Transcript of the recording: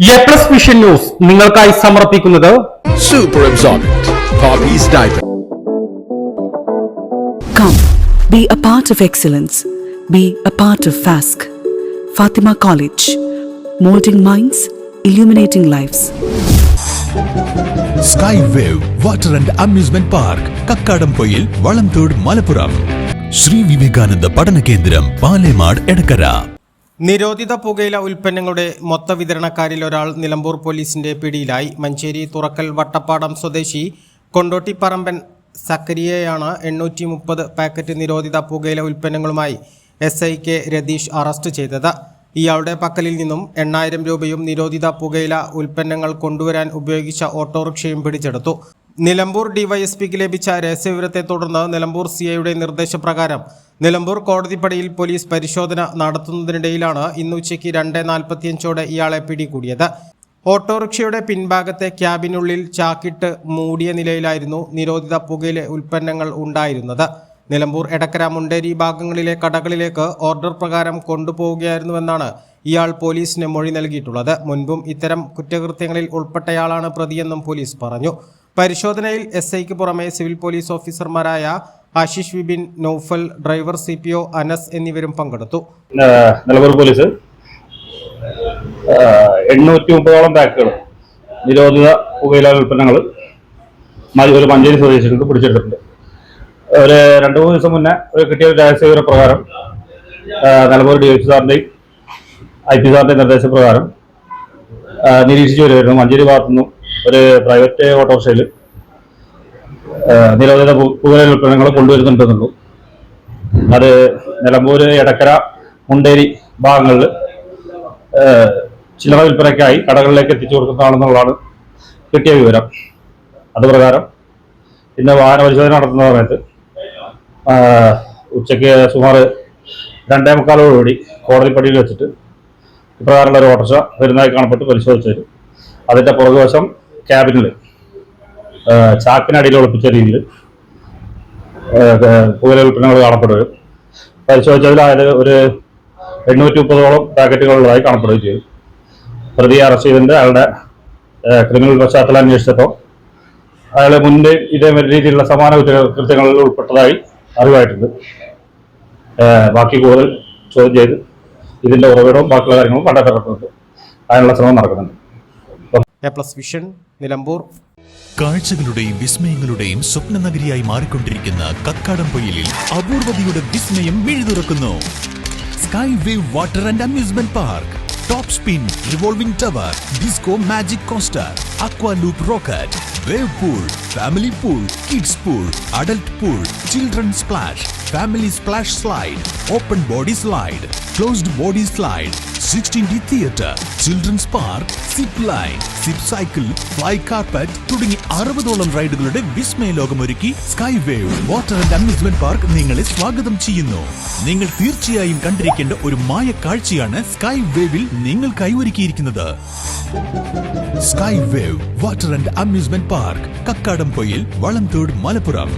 A+ vision news നിങ്ങൾക്കായി സമർപ്പിക്കുന്നത് Super Absorbent Poppy's Diaper. Come, be a part of excellence. Be a part of FASC. Fatima College. Molding minds, illuminating lives. Skywave Water and Amusement Park, Kakkadampoyil, Valamthood, Malappuram. Sri Vivekananda Padana Kendram, Palemad, Edakara. നിരോധിത പുകയില ഉൽപ്പന്നങ്ങളുടെ മൊത്ത വിതരണക്കാരിൽ ഒരാൾ നിലമ്പൂർ പോലീസിന്റെ പിടിയിലായി. മഞ്ചേരി തുറക്കൽ വട്ടപ്പാടം സ്വദേശി കൊണ്ടോട്ടിപ്പറമ്പൻ സക്കരിയയാണ് 830 packet നിരോധിത പുകയില ഉൽപ്പന്നങ്ങളുമായി SIK രതീഷ് അറസ്റ്റ് ചെയ്തത്. ഇയാളുടെ പക്കലിൽ നിന്നും 8000 രൂപയും നിരോധിത പുകയില ഉൽപ്പന്നങ്ങൾ കൊണ്ടുവരാൻ ഉപയോഗിച്ച ഓട്ടോറിക്ഷയും പിടിച്ചെടുത്തു. നിലമ്പൂർ DYSPക്ക് ലഭിച്ച രഹസ്യവിവരത്തെ തുടർന്ന് നിലമ്പൂർ CIയുടെ നിർദ്ദേശപ്രകാരം നിലമ്പൂർ കോടതിപ്പടിയിൽ പോലീസ് പരിശോധന നടത്തുന്നതിനിടയിലാണ് ഇന്ന് ഉച്ചയ്ക്ക് 2:45 ഇയാളെ പിടികൂടിയത്. ഓട്ടോറിക്ഷയുടെ പിൻഭാഗത്തെ ക്യാബിനുള്ളിൽ ചാക്കിട്ട് മൂടിയ നിലയിലായിരുന്നു നിരോധിത പുകയില ഉൽപ്പന്നങ്ങൾ ഉണ്ടായിരുന്നത്. നിലമ്പൂർ എടക്കര മുണ്ടേരി ഭാഗങ്ങളിലെ കടകളിലേക്ക് ഓർഡർ പ്രകാരം കൊണ്ടുപോവുകയായിരുന്നുവെന്നാണ് ഇയാൾ പോലീസിന് മൊഴി നൽകിയിട്ടുള്ളത്. മുൻപും ഇത്തരം കുറ്റകൃത്യങ്ങളിൽ ഉൾപ്പെട്ടയാളാണ് പ്രതിയെന്നും പോലീസ് പറഞ്ഞു. പരിശോധനയിൽ SIക്ക് പുറമെ സിവിൽ പോലീസ് ഓഫീസർമാരായ ആശിഷ് വിപിൻ, നൌഫൽ, ഡ്രൈവർ CPO അനസ് എന്നിവരും പങ്കെടുത്തു. നിലമ്പൂർ പോലീസ് 830ഓളം പാക്കുകൾ നിരോധിത പുകയില ഉൽപ്പന്നങ്ങൾ ഒരു മഞ്ചേരി സ്വദേശികൾക്ക് പിടിച്ചെടുത്തിട്ടുണ്ട്. ഒരു 2-3 ദിവസം മുന്നേ കിട്ടിയ രഹസ്യവിവര പ്രകാരം നിലമ്പൂർ DSP സാറിൻ്റെയും IP സാറിൻ്റെയും നിർദ്ദേശപ്രകാരം നിരീക്ഷിച്ചു വരുമായിരുന്നു. മഞ്ചേരി ഭാഗത്തുനിന്നും ഒരു പ്രൈവറ്റ് ഓട്ടോറിക്ഷയിൽ നിരോധിത പുകയില ഉൽപ്പന്നങ്ങൾ കൊണ്ടുവരുന്നുണ്ടെന്നുള്ളൂ. അത് നിലമ്പൂർ എടക്കര മുണ്ടേരി ഭാഗങ്ങളിൽ ചില്ലറ വിൽപ്പനയ്ക്കായി കടകളിലേക്ക് എത്തിച്ചു കൊടുക്കുന്നതാണെന്നുള്ളതാണ് കിട്ടിയ വിവരം. അതുപ്രകാരം ഇന്ന് വാഹന പരിശോധന നടത്തുന്ന സമയത്ത് ഉച്ചയ്ക്ക് സുമാർ 2:45 കോടതിപ്പടിയിൽ വെച്ചിട്ട് ഇപ്രകാരമുള്ള ഒരു ഓട്ടോറിക്ഷ വരുന്നതായി കാണപ്പെട്ട് പരിശോധിച്ചത് അതിൻ്റെ പുറകുവശം ക്യാബിനിൽ ചാക്കിനടിയിൽ ഒളിപ്പിച്ച രീതിയിൽ പുകയില ഉൽപ്പന്നങ്ങൾ കാണപ്പെടുകയും പരിശോധിച്ചതിൽ ഒരു 830ഓളം പാക്കറ്റുകളുള്ളതായി കാണപ്പെടുകയും ചെയ്തു. പ്രതിയെ അറസ്റ്റ് ചെയ്തിട്ടുണ്ട്. അയാളുടെ ക്രിമിനൽ പശ്ചാത്തലം അന്വേഷിച്ചപ്പോൾ അയാൾ മുൻപ് ഇതേ രീതിയിലുള്ള സമാന കുറ്റകൃത്യങ്ങളിൽ ഉൾപ്പെട്ടതായി അറിവായിട്ടുണ്ട്. ബാക്കി കൂടുതൽ ചോദ്യം ചെയ്ത് ഇതിൻ്റെ ഉറവിടവും ബാക്കിയുള്ള കാര്യങ്ങളും കണ്ടെത്തപ്പെട്ടിട്ടുണ്ട്. അതിനുള്ള ശ്രമം നടക്കുന്നുണ്ട്. A+ vision Nilambur. കാഴ്ചകളുടെയും വിസ്മയങ്ങളുടെയും സ്വപ്നനഗരിയായി മാറിക്കൊണ്ടിരിക്കുന്ന കക്കാടംപൊയിലിൽ അപൂർവതയുടെ വിസ്മയം മിഴിതുറക്കുന്നു. Skywave Water and Amusement Park, Top Spin, Revolving Tower, Disco Magic Coaster, Aqua Loop Rocket, Wave Pool, Family Pool, Kids Pool, Adult Pool, Children Splash, Family Splash Slide, Open Body Slide, Closed Body Slide, 16D Theatre, Children's Park, Zip Line, Zip Cycle, Fly Carpet തുടങ്ങി 60ഓളം റൈഡുകളുടെ വിസ്മയ ലോകമൊരുക്കി Skywave Water and Amusement Park നിങ്ങളെ സ്വാഗതം ചെയ്യുന്നു. നിങ്ങൾ തീർച്ചയായും കണ്ടിരിക്കേണ്ട ഒരു മായ കാഴ്ചയാണ് Skywave-ൽ നിങ്ങൾക്കായി ഒരുക്കിയിരിക്കുന്നത്. Skywave Water and Amusement Park, Kakkadampoyil, Valamthode, Malappuram.